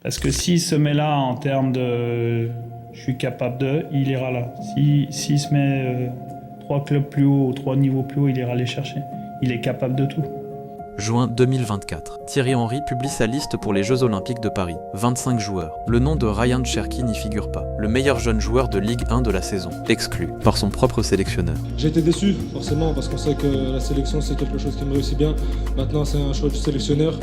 Parce que s'il se met là en termes de je suis capable de, il ira là. S'il se met 3 clubs plus haut, 3 niveaux plus haut, il ira les chercher. Il est capable de tout. Juin 2024. Thierry Henry publie sa liste pour les Jeux Olympiques de Paris. 25 joueurs. Le nom de Ryan Cherki n'y figure pas. Le meilleur jeune joueur de Ligue 1 de la saison. Exclu par son propre sélectionneur. J'ai été déçu, forcément, parce qu'on sait que la sélection, c'est quelque chose qui me réussit bien. Maintenant, c'est un choix du sélectionneur.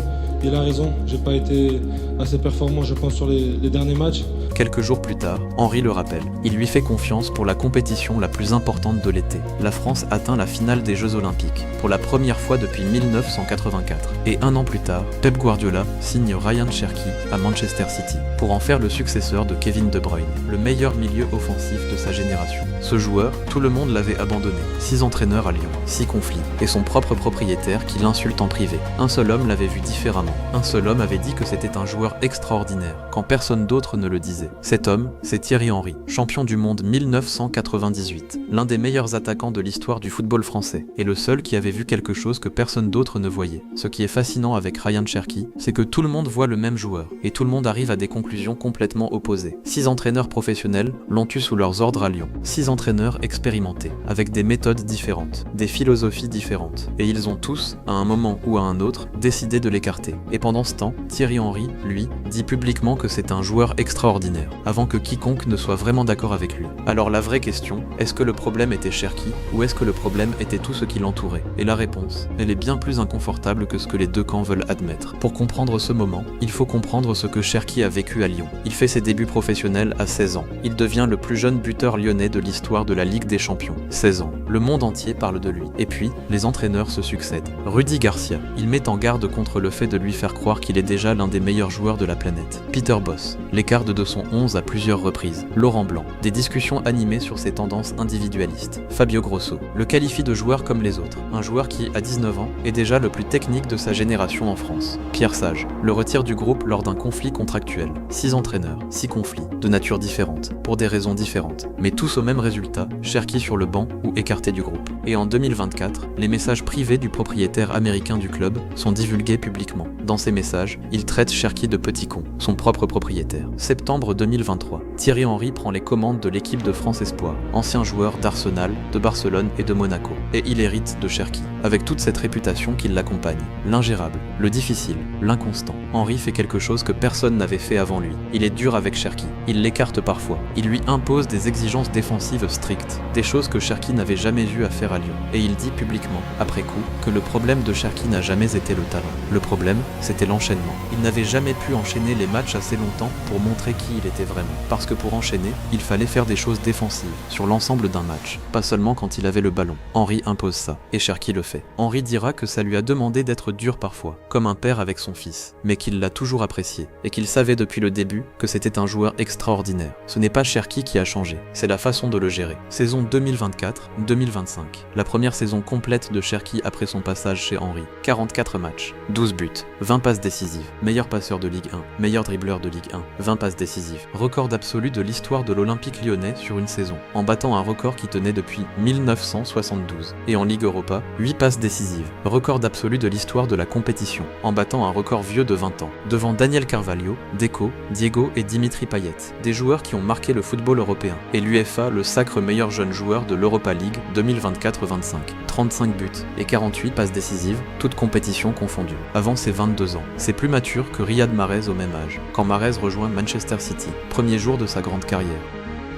Il a raison, j'ai pas été assez performant, je pense, sur les derniers matchs. Quelques jours plus tard, Henry le rappelle. Il lui fait confiance pour la compétition la plus importante de l'été. La France atteint la finale des Jeux Olympiques, pour la première fois depuis 1984. Et un an plus tard, Pep Guardiola signe Ryan Cherki à Manchester City, pour en faire le successeur de Kevin De Bruyne, le meilleur milieu offensif de sa génération. Ce joueur, tout le monde l'avait abandonné. 6 entraîneurs à Lyon, 6 conflits, et son propre propriétaire qui l'insulte en privé. Un seul homme l'avait vu différemment. Un seul homme avait dit que c'était un joueur extraordinaire, quand personne d'autre ne le disait. Cet homme, c'est Thierry Henry, champion du monde 1998, l'un des meilleurs attaquants de l'histoire du football français, et le seul qui avait vu quelque chose que personne d'autre ne voyait. Ce qui est fascinant avec Ryan Cherki, c'est que tout le monde voit le même joueur, et tout le monde arrive à des conclusions complètement opposées. 6 entraîneurs professionnels l'ont eu sous leurs ordres à Lyon. 6 entraîneurs expérimentés, avec des méthodes différentes, des philosophies différentes, et ils ont tous, à un moment ou à un autre, décidé de l'écarter. Et pendant ce temps, Thierry Henry, lui, dit publiquement que c'est un joueur extraordinaire, avant que quiconque ne soit vraiment d'accord avec lui. Alors la vraie question, est-ce que le problème était Cherki, ou est-ce que le problème était tout ce qui l'entourait? Et la réponse, elle est bien plus inconfortable que ce que les deux camps veulent admettre. Pour comprendre ce moment, il faut comprendre ce que Cherki a vécu à Lyon. Il fait ses débuts professionnels à 16 ans. Il devient le plus jeune buteur lyonnais de l'histoire de la Ligue des Champions. 16 ans. Le monde entier parle de lui. Et puis, les entraîneurs se succèdent. Rudy Garcia, il met en garde contre le fait de lui faire croire qu'il est déjà l'un des meilleurs joueurs de la planète. Peter Bosz l'écarte de son 11 à plusieurs reprises. Laurent Blanc, des discussions animées sur ses tendances individualistes. Fabio Grosso le qualifie de joueur comme les autres, un joueur qui, à 19 ans, est déjà le plus technique de sa génération en France. Pierre Sage le retire du groupe lors d'un conflit contractuel. 6 entraîneurs, 6 conflits, de nature différente, pour des raisons différentes, mais tous au même résultat, Cherki sur le banc ou écarté du groupe. Et en 2024, les messages privés du propriétaire américain du club sont divulgués publiquement. Dans ces messages, il traite Cherki de petit con, son propre propriétaire. Septembre 2023, Thierry Henry prend les commandes de l'équipe de France Espoir, ancien joueur d'Arsenal, de Barcelone et de Monaco, et il hérite de Cherki, avec toute cette réputation qui l'accompagne. L'ingérable, le difficile, l'inconstant. Henry fait quelque chose que personne n'avait fait avant lui. Il est dur avec Cherki, il l'écarte parfois, il lui impose des exigences défensives strictes, des choses que Cherki n'avait jamais eu à faire à Lyon. Et il dit publiquement, après coup, que le problème de Cherki n'a jamais été le talent. Le problème, c'était l'enchaînement. Il n'avait jamais pu enchaîner les matchs assez longtemps pour montrer qui il était vraiment. Parce que pour enchaîner, il fallait faire des choses défensives, sur l'ensemble d'un match, pas seulement quand il avait le ballon. Henry impose ça, et Cherki le fait. Henry dira que ça lui a demandé d'être dur parfois, comme un père avec son fils, mais qu'il l'a toujours apprécié, et qu'il savait depuis le début que c'était un joueur extraordinaire. Ce n'est pas Cherki qui a changé, c'est la façon de le gérer. Saison 2024-2025, la première saison complète de Cherki après son passage chez Henry. 44 matchs, 12 buts, 20 passes décisives, meilleur passeur de Ligue 1, meilleur dribbleur de Ligue 1, 20 passes décisives, record absolu de l'histoire de l'Olympique lyonnais sur une saison, en battant un record qui tenait depuis 1972. Et en Ligue Europa, 8 passes décisives, record absolu de l'histoire de la compétition, en battant un record vieux de 20 ans, devant Daniel Carvalho, Deco, Diego et Dimitri Payet, des joueurs qui ont marqué le football européen, et l'UEFA le sacre meilleur jeune joueur de l'Europa League 2024-25, 35 buts et 48 passes décisives, toutes compétitions confondues. Avant ses 22 ans, c'est plus mature que Riyad Mahrez au même âge, quand Mahrez rejoint Manchester City, premier jour de sa grande carrière.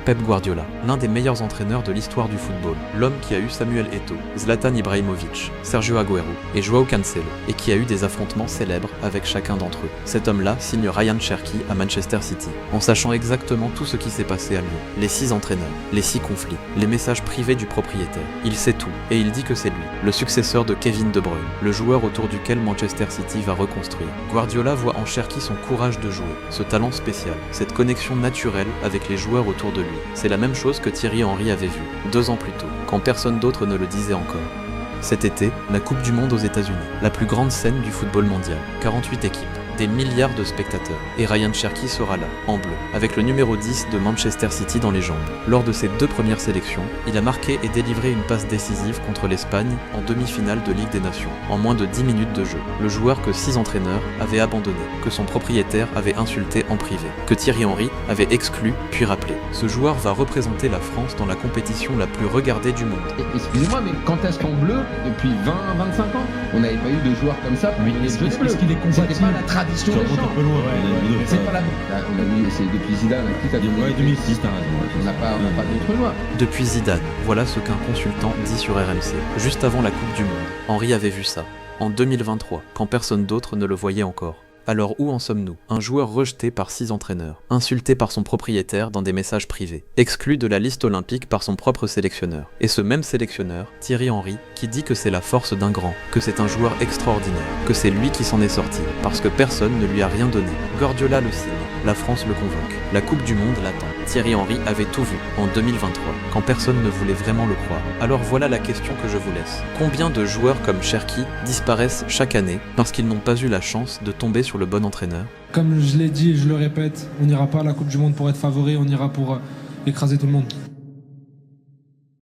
Pep Guardiola, l'un des meilleurs entraîneurs de l'histoire du football, l'homme qui a eu Samuel Eto'o, Zlatan Ibrahimovic, Sergio Agüero et Joao Cancelo, et qui a eu des affrontements célèbres avec chacun d'entre eux. Cet homme-là signe Ryan Cherki à Manchester City, en sachant exactement tout ce qui s'est passé à Lyon, les 6 entraîneurs, les 6 conflits, les messages privés du propriétaire. Il sait tout, et il dit que c'est lui, le successeur de Kevin De Bruyne, le joueur autour duquel Manchester City va reconstruire. Guardiola voit en Cherki son courage de jouer, ce talent spécial, cette connexion naturelle avec les joueurs autour de lui. C'est la même chose que Thierry Henry avait vu, 2 ans plus tôt, quand personne d'autre ne le disait encore. Cet été, la Coupe du Monde aux États-Unis, la plus grande scène du football mondial. 48 équipes, des milliards de spectateurs. Et Ryan Cherki sera là, en bleu, avec le numéro 10 de Manchester City dans les jambes. Lors de ses 2 premières sélections, il a marqué et délivré une passe décisive contre l'Espagne en demi-finale de Ligue des Nations, en moins de 10 minutes de jeu. Le joueur que 6 entraîneurs avaient abandonné, que son propriétaire avait insulté en privé, que Thierry Henry avait exclu puis rappelé. Ce joueur va représenter la France dans la compétition la plus regardée du monde. Excusez-moi, mais quand est-ce qu'en bleu, depuis 20-25 ans, on n'avait pas eu de joueurs comme ça? Mais est-ce qu'il est compatible? C'était pas la tradition des champs. C'est pas la... Là, on a vu, c'est depuis Zidane, qui t'a donné 2006, t'as raison. On n'a pas d'autres joueurs. Depuis Zidane, voilà ce qu'un consultant dit sur RMC, juste avant la Coupe du Monde. Henry avait vu ça, en 2023, quand personne d'autre ne le voyait encore. Alors où en sommes-nous? Un joueur rejeté par 6 entraîneurs, insulté par son propriétaire dans des messages privés, exclu de la liste olympique par son propre sélectionneur. Et ce même sélectionneur, Thierry Henry, qui dit que c'est la force d'un grand, que c'est un joueur extraordinaire, que c'est lui qui s'en est sorti, parce que personne ne lui a rien donné. Guardiola le signe, la France le convoque, la Coupe du Monde l'attend. Thierry Henry avait tout vu en 2023, quand personne ne voulait vraiment le croire. Alors voilà la question que je vous laisse. Combien de joueurs comme Cherki disparaissent chaque année parce qu'ils n'ont pas eu la chance de tomber sur le bon entraîneur? Comme je l'ai dit et je le répète, on n'ira pas à la Coupe du Monde pour être favori, on ira pour écraser tout le monde.